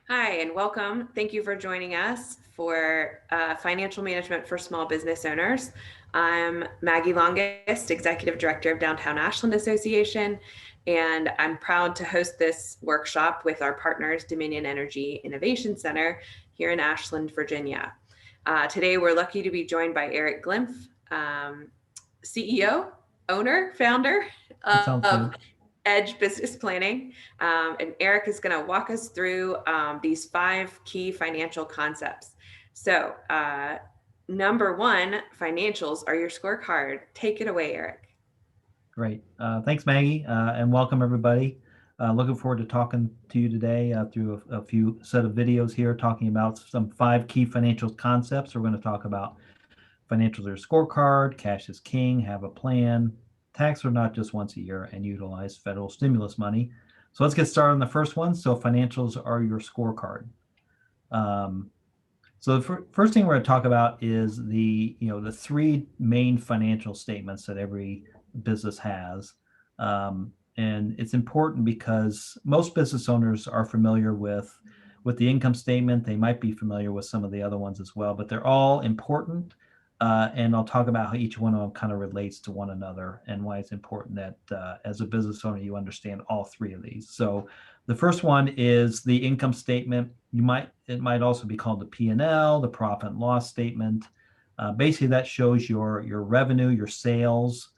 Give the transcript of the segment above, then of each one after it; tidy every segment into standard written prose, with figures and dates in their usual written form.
Hi, and welcome. Thank you for joining us for Financial Management for Small Business Owners. I'm Maggie Longest, Executive Director of Downtown Ashland Association, and I'm proud to host this workshop with our partners, Dominion Energy Innovation Center here in Ashland, Virginia. Today, we're lucky to be joined by Eric Glymph, CEO, owner, founder That sounds of good. Edge Business Planning. And Eric is going to walk us through these 5 key financial concepts. So, number one, financials are your scorecard. Take it away, Eric. Great. Thanks, Maggie, and welcome everybody. Looking forward to talking to you today through a few set of videos here, talking about some 5 key financial concepts. We're going to talk about financials are your scorecard, cash is king, have a plan, tax are not just once a year, and utilize federal stimulus money. So let's get started on the first one. So financials are your scorecard. Um, So the first thing we're going to talk about is the 3 main financial statements that every business has, and it's important because most business owners are familiar with the income statement. They might be familiar with some of the other ones as well, but they're all important. And I'll talk about how each one of them kind of relates to one another and why it's important that as a business owner you understand all 3 of these. So the first one is the income statement. It might also be called the P&L, the profit and loss statement. Basically, that shows your revenue, your sales,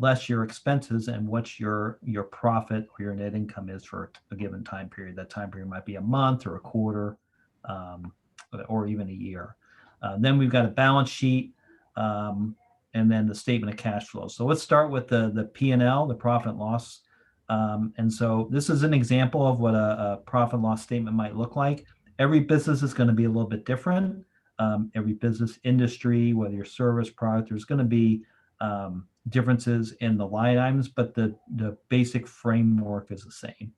less your expenses, and what your profit or your net income is for a given time period. That time period might be a month or a quarter, um, or even a year. Then we've got a balance sheet, um, and then the statement of cash flow. So let's start with the P&L, the profit and loss. And so this is an example of what a profit and loss statement might look like. Every business is going to be a little bit different. Every business industry, whether your service product, there's going to be differences in the line items, but the basic framework is the same.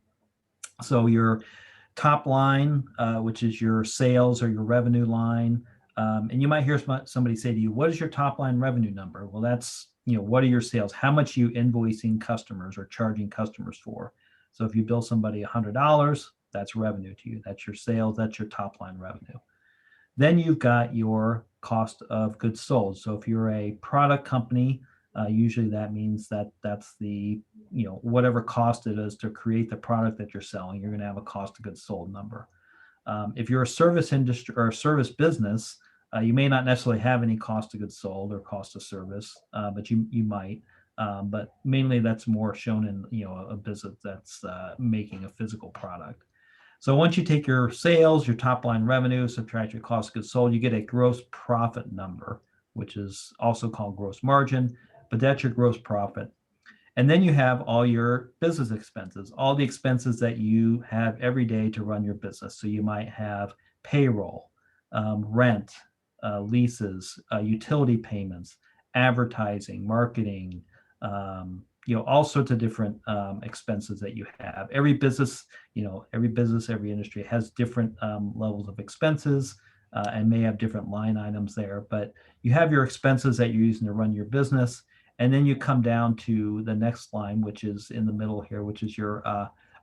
So your top line, which is your sales or your revenue line. And you might hear somebody say to you, what is your top line revenue number? Well, that's, what are your sales? How much you invoicing customers or charging customers for? So if you bill somebody $100, that's revenue to you. That's your sales. That's your top line revenue. Then you've got your cost of goods sold. So if you're a product company, usually that means that's the whatever cost it is to create the product that you're selling. You're going to have a cost of goods sold number. If you're a service industry or a service business, you may not necessarily have any cost of goods sold or cost of service, but you might. But mainly that's more shown in a business that's making a physical product. So once you take your sales, your top line revenue, subtract your cost of goods sold, you get a gross profit number, which is also called gross margin, but that's your gross profit. And then you have all your business expenses, all the expenses that you have every day to run your business. So you might have payroll, rent, leases, utility payments, advertising, marketing, all sorts of different expenses that you have. Every business, every industry has different levels of expenses and may have different line items there. But you have your expenses that you're using to run your business. And then you come down to the next line, which is in the middle here, which is your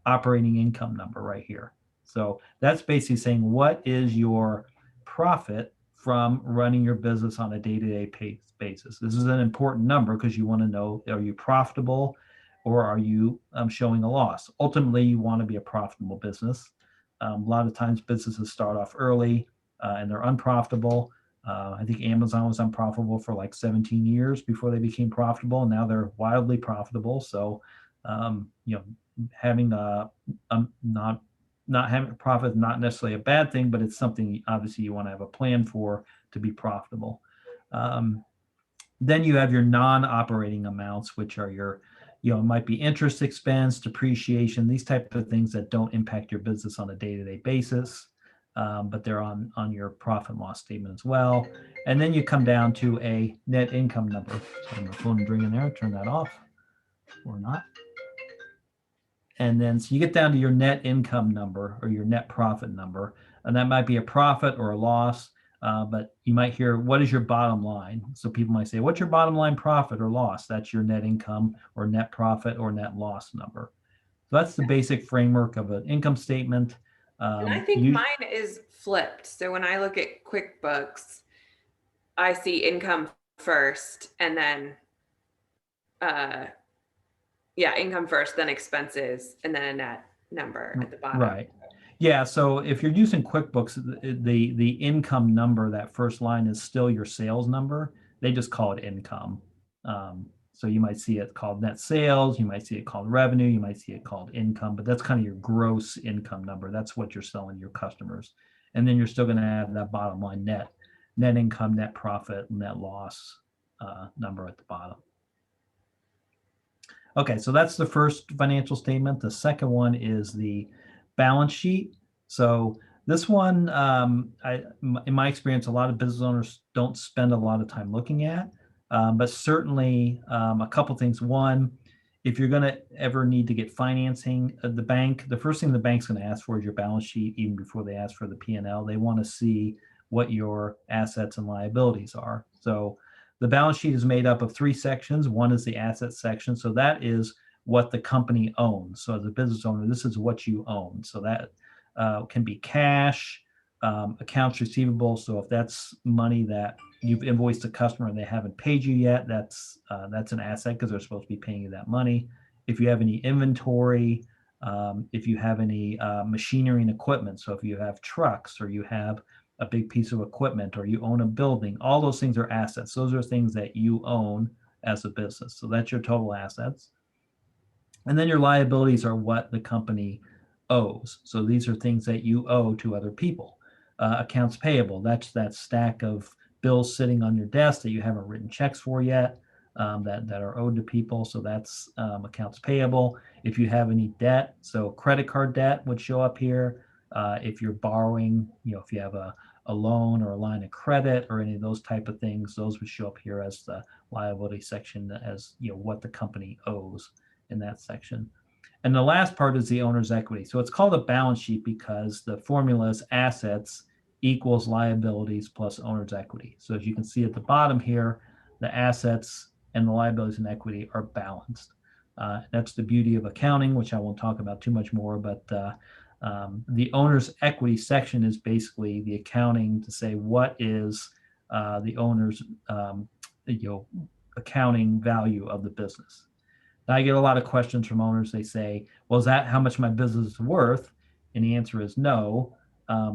operating income number right here. So that's basically saying what is your profit from running your business on a day-to-day basis. This is an important number because you want to know, are you profitable or are you showing a loss? Ultimately, you want to be a profitable business. A lot of times businesses start off early and they're unprofitable. I think Amazon was unprofitable for like 17 years before they became profitable, and now they're wildly profitable. So, having not having a profit is not necessarily a bad thing, but it's something obviously you want to have a plan for to be profitable. Um, then you have your non-operating amounts, which are your, it might be interest expense, depreciation, these type of things that don't impact your business on a day-to-day basis, but they're on your profit and loss statement as well. And then you come down to a net income number. So my phone ringing there. Turn that off or not. And then so you get down to your net income number or your net profit number, and that might be a profit or a loss. But you might hear, what is your bottom line? So people might say, what's your bottom line profit or loss? That's your net income or net profit or net loss number. So that's the basic framework of an income statement. And I think You mine is flipped. So when I look at QuickBooks, I see income first and then uh yeah, income first, then expenses, and then a net number at the bottom. right. Yeah, so if you're using QuickBooks, the income number, that first line is still your sales number. They just call it income. So you might see it called net sales, you might see it called revenue, you might see it called income, but that's kind of your gross income number. That's what you're selling your customers. And then you're still going to have that bottom line net income, net profit, net loss number at the bottom. Okay, so that's the first financial statement. The second one is the balance sheet. So this one, in my experience, a lot of business owners don't spend a lot of time looking at, but certainly a couple things. One, if you're going to ever need to get financing, the bank, the first thing the bank's going to ask for is your balance sheet, even before they ask for the P&L. They want to see what your assets and liabilities are. So the balance sheet is made up of three sections. One is the asset section. So that is what the company owns. So as a business owner, this is what you own. So that can be cash, accounts receivable. So if that's money that you've invoiced a customer and they haven't paid you yet, that's an asset because they're supposed to be paying you that money. If you have any inventory, if you have any machinery and equipment, so if you have trucks or you have a big piece of equipment or you own a building, all those things are assets. Those are things that you own as a business. So that's your total assets. And then your liabilities are what the company owes. So these are things that you owe to other people. Accounts payable, that's that stack of bills sitting on your desk that you haven't written checks for yet, that are owed to people. So that's accounts payable. If you have any debt, so credit card debt would show up here. If you're borrowing, if you have a loan or a line of credit or any of those type of things, those would show up here as the liability section, as what the company owes in that section. And the last part is the owner's equity. So it's called a balance sheet because the formula is assets equals liabilities plus owner's equity. So as you can see at the bottom here, the assets and the liabilities and equity are balanced. That's the beauty of accounting, which I won't talk about too much more, but the owner's equity section is basically the accounting to say what is the owner's accounting value of the business. Now, I get a lot of questions from owners. They say, well, is that how much my business is worth? And the answer is no,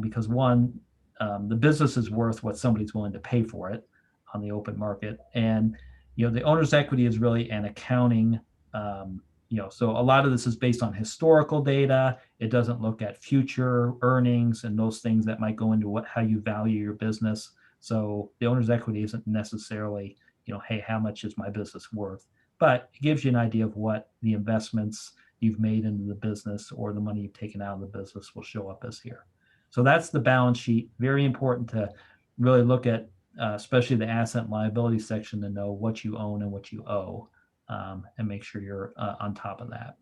because one, the business is worth what somebody's willing to pay for it on the open market. And, the owner's equity is really an accounting, so a lot of this is based on historical data. It doesn't look at future earnings and those things that might go into how you value your business. So the owner's equity isn't necessarily, hey, how much is my business worth? But it gives you an idea of what the investments you've made into the business or the money you've taken out of the business will show up as here. So that's the balance sheet. Very important to really look at, especially the asset and liability section, to know what you own and what you owe, and make sure you're on top of that.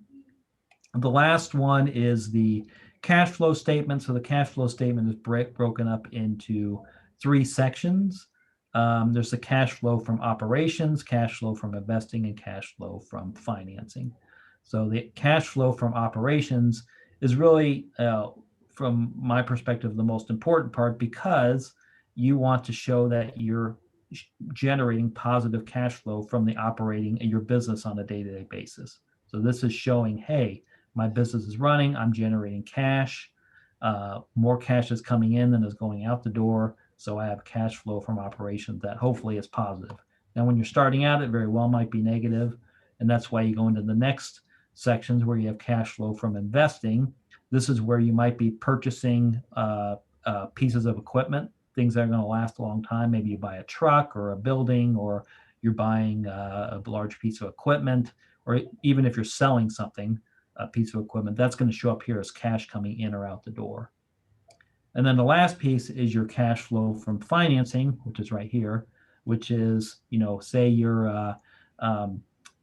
The last one is the cash flow statement. So the cash flow statement is broken up into three sections. There's the cash flow from operations, cash flow from investing, and cash flow from financing. So the cash flow from operations is really, from my perspective, the most important part because you want to show that you're generating positive cash flow from the operating your business on a day-to-day basis. So this is showing, hey, my business is running, I'm generating cash, more cash is coming in than is going out the door. So I have cash flow from operations that hopefully is positive. Now, when you're starting out, it very well might be negative, and that's why you go into the next sections where you have cash flow from investing. This is where you might be purchasing pieces of equipment, things that are going to last a long time. Maybe you buy a truck or a building, or you're buying a large piece of equipment, or even if you're selling something, a piece of equipment, that's going to show up here as cash coming in or out the door. And then the last piece is your cash flow from financing, which is right here, which is, say you're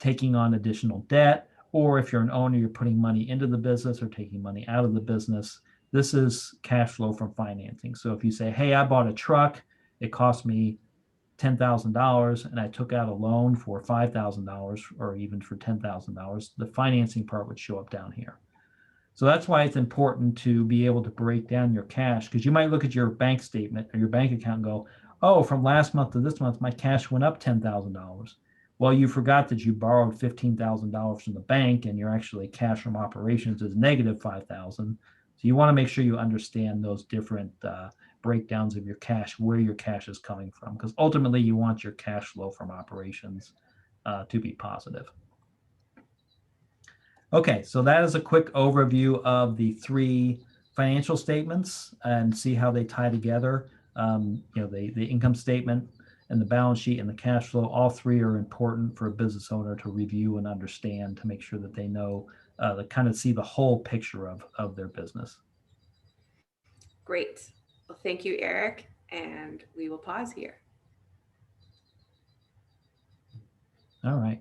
taking on additional debt, or if you're an owner, you're putting money into the business or taking money out of the business. This is cash flow from financing. So if you say, hey, I bought a truck, it cost me $10,000 and I took out a loan for $5,000 or even for $10,000, the financing part would show up down here. So that's why it's important to be able to break down your cash, because you might look at your bank statement or your bank account and go, oh, from last month to this month, my cash went up $10,000. Well, you forgot that you borrowed $15,000 from the bank and your actually cash from operations is negative 5,000. So you want to make sure you understand those different breakdowns of your cash, where your cash is coming from, because ultimately you want your cash flow from operations to be positive. Okay, so that is a quick overview of the three financial statements and see how they tie together. The income statement and the balance sheet and the cash flow, all three are important for a business owner to review and understand to make sure that they know, to kind of see the whole picture of their business. Great. Well, thank you, Eric. And we will pause here. All right.